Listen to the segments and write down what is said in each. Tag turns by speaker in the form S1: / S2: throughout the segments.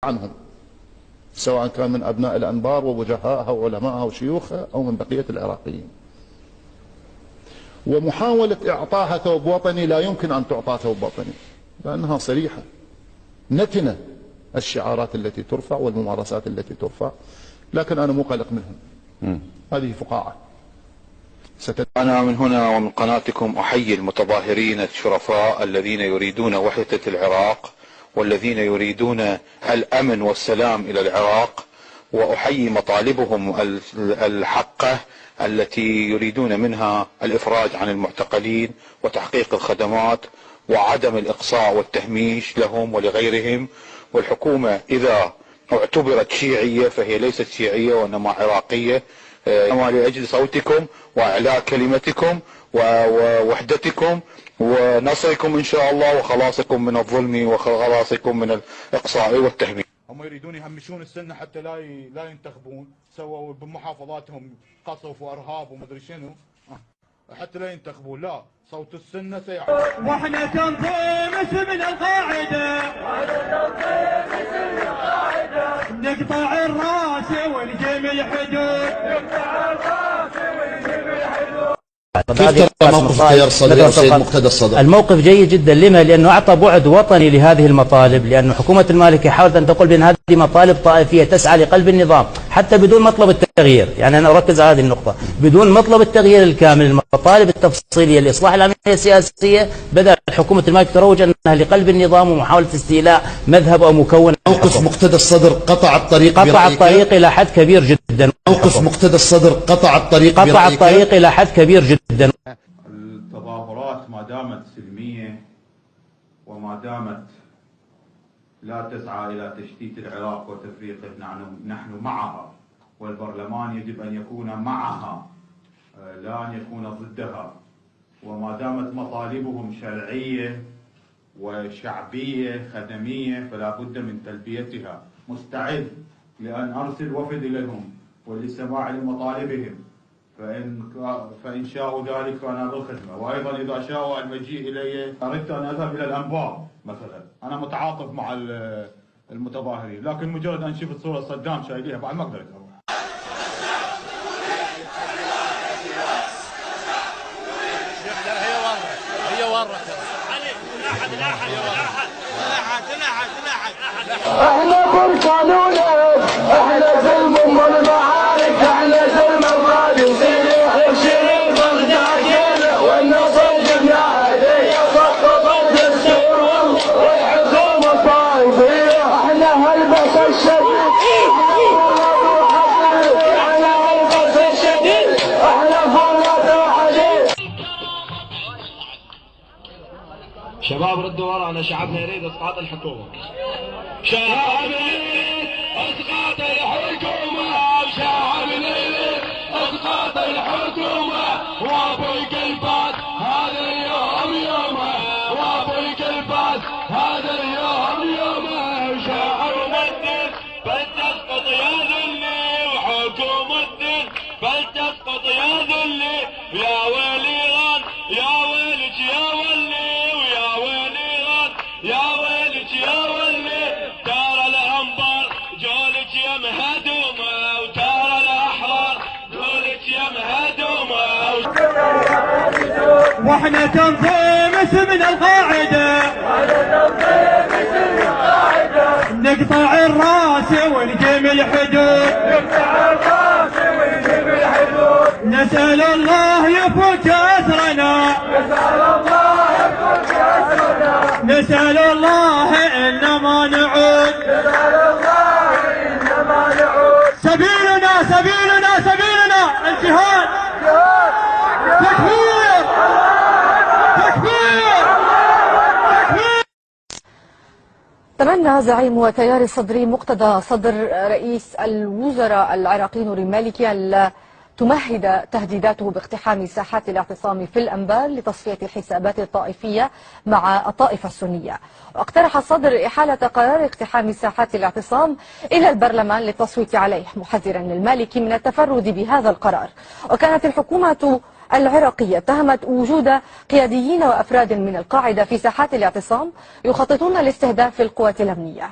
S1: عنهم، سواء كان من أبناء الأنبار ووجهائها وعلمائها وشيوخها أو من بقية العراقيين. ومحاولة إعطاها ثوب وطني لا يمكن أن تعطى ثوب وطني، لأنها صريحة نتنة الشعارات التي ترفع والممارسات التي ترفع، لكن أنا مو قلق منهم. هذه فقاعة.
S2: أنا من هنا ومن قناتكم أحيي المتظاهرين الشرفاء الذين يريدون وحدة العراق والذين يريدون الأمن والسلام إلى العراق، وأحيي مطالبهم الحقة التي يريدون منها الإفراج عن المعتقلين وتحقيق الخدمات وعدم الإقصاء والتهميش لهم ولغيرهم. والحكومة إذا اعتبرت شيعية فهي ليست شيعية وإنما عراقية، إنما لأجل صوتكم وإعلاء كلمتكم ووحدتكم ونصركم إن شاء الله وخلاصكم من الظلم وخلاصكم من الإقصاء والتهميش.
S3: هم يريدون يهمشون السنة حتى لا ينتخبون، سووا بمحافظاتهم قصف وإرهاب ومدري شنو حتى لا ينتخبون. لا، صوت السنة سيعلو.
S4: واحنا تنظيم اسم القاعدة، نقطع الراس ونجيب الحدود، نقطع الراس ونجيب الحدود.
S1: كيف ترى موقف التيار الصدري السيد مقتدى الصدر؟
S5: الموقف جيد جدا. لما؟ لأنه أعطى بعد وطني لهذه المطالب، لأن حكومة المالكي حاولت أن تقول بأن هذه مطالب طائفية تسعى لقلب النظام حتى بدون مطلب التغيير. يعني أنا أركز على هذه النقطة، بدون مطلب التغيير الكامل، المطالب التفصيلية لإصلاح العملية السياسية، بدأت حكومة المالكي تروج أنها لقلب النظام ومحاولة استيلاء مذهب أو مكون.
S1: موقف مقتدى الصدر قطع الطريق
S5: إلى حد كبير جدا.
S1: موقف مقتدى الصدر قطع الطريق
S5: إلى حد كبير جدا.
S6: التظاهرات ما دامت سلمية وما دامت لا تسعى إلى تشتيت العراق وتفريقه نحن معها، والبرلمان يجب أن يكون معها لا أن يكون ضدها. وما دامت مطالبهم شرعية وشعبية خدمية فلا بد من تلبيتها. مستعد لأن أرسل وفد إليهم وللسماع لمطالبهم، فإن شاءوا ذلك فأنا بالخدمة. وأيضا إذا شاءوا المجيء إلي أردت أن أذهب إلى الأنبار مثلا، أنا متعاطف مع المتظاهرين، لكن مجرد أن شفت صورة صدام شايليها بعد ما قدرت أروح.
S7: هي ورا
S4: احنا بركانونا، احنا سلم والمعارك، احنا سلم الظالم شريف الداخل والنصر جبنا هديه سقط الدستور والحكومه الطائفيه. احنا هلبس الشديد، احنا هلبس الشديد، احنا فرط حديد.
S7: شباب ردوا ورانا، شعبنا يريد اسقاط الحكومه. شعبنا يريد اسقاط الحكومه، شعبنا يريد اسقاط الحكومه. وابو القلبات هذا اليوم يومه، وابو القلبات هذا اليوم يومه. شعبنا الدين بل تسقط يا ذلي، وحكومه الدين بل تسقط يا ذلي. يا ويلي غان، يا ويلك يا ولي، ويا ويلي غان، يا ويلك يا ولي. ترى الأنبار جولك يا مهدومة، وترى الأحرار جولك يا مهدومة.
S4: واحنا تنظيم اسم القاعدة، نقطع الراس ونجيب الحدود، نقطع الراس ونجيب الحدود. نسأل الله يفك أسرنا، نسأل الله يفك أسرنا، نسأل الله إنما نعود، نسأل الله إنما نعود. سبيلنا سبيلنا سبيلنا الجهاد، تكبير تكبير تكبير.
S8: تمنى زعيم وتيار الصدري مقتدى صدر رئيس الوزراء العراقي نور المالكي ألا تمهد تهديداته باقتحام ساحات الاعتصام في الأنبار لتصفية الحسابات الطائفية مع الطائفة السنية. واقترح الصدر إحالة قرار اقتحام ساحات الاعتصام إلى البرلمان للتصويت عليه، محذرا المالكي من التفرد بهذا القرار. وكانت الحكومة العراقية اتهمت وجود قياديين وأفراد من القاعدة في ساحات الاعتصام يخططون لاستهداف القوات الأمنية.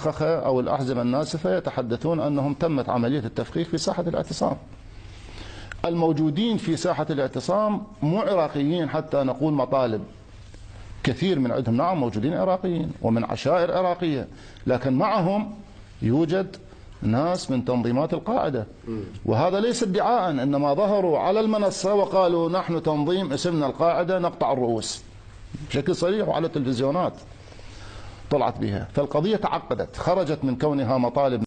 S1: الخخة أو الأحزمة الناسفة يتحدثون أنهم تمت عملية التفخيخ في ساحة الاعتصام. الموجودين في ساحة الاعتصام مو عراقيين حتى نقول مطالب، كثير من عندهم نعم موجودين عراقيين ومن عشائر عراقية، لكن معهم يوجد ناس من تنظيمات القاعدة، وهذا ليس ادعاء، إنما ظهروا على المنصة وقالوا نحن تنظيم اسمنا القاعدة نقطع الرؤوس بشكل صريح، وعلى التلفزيونات طلعت بها. فالقضية تعقدت، خرجت من كونها مطالب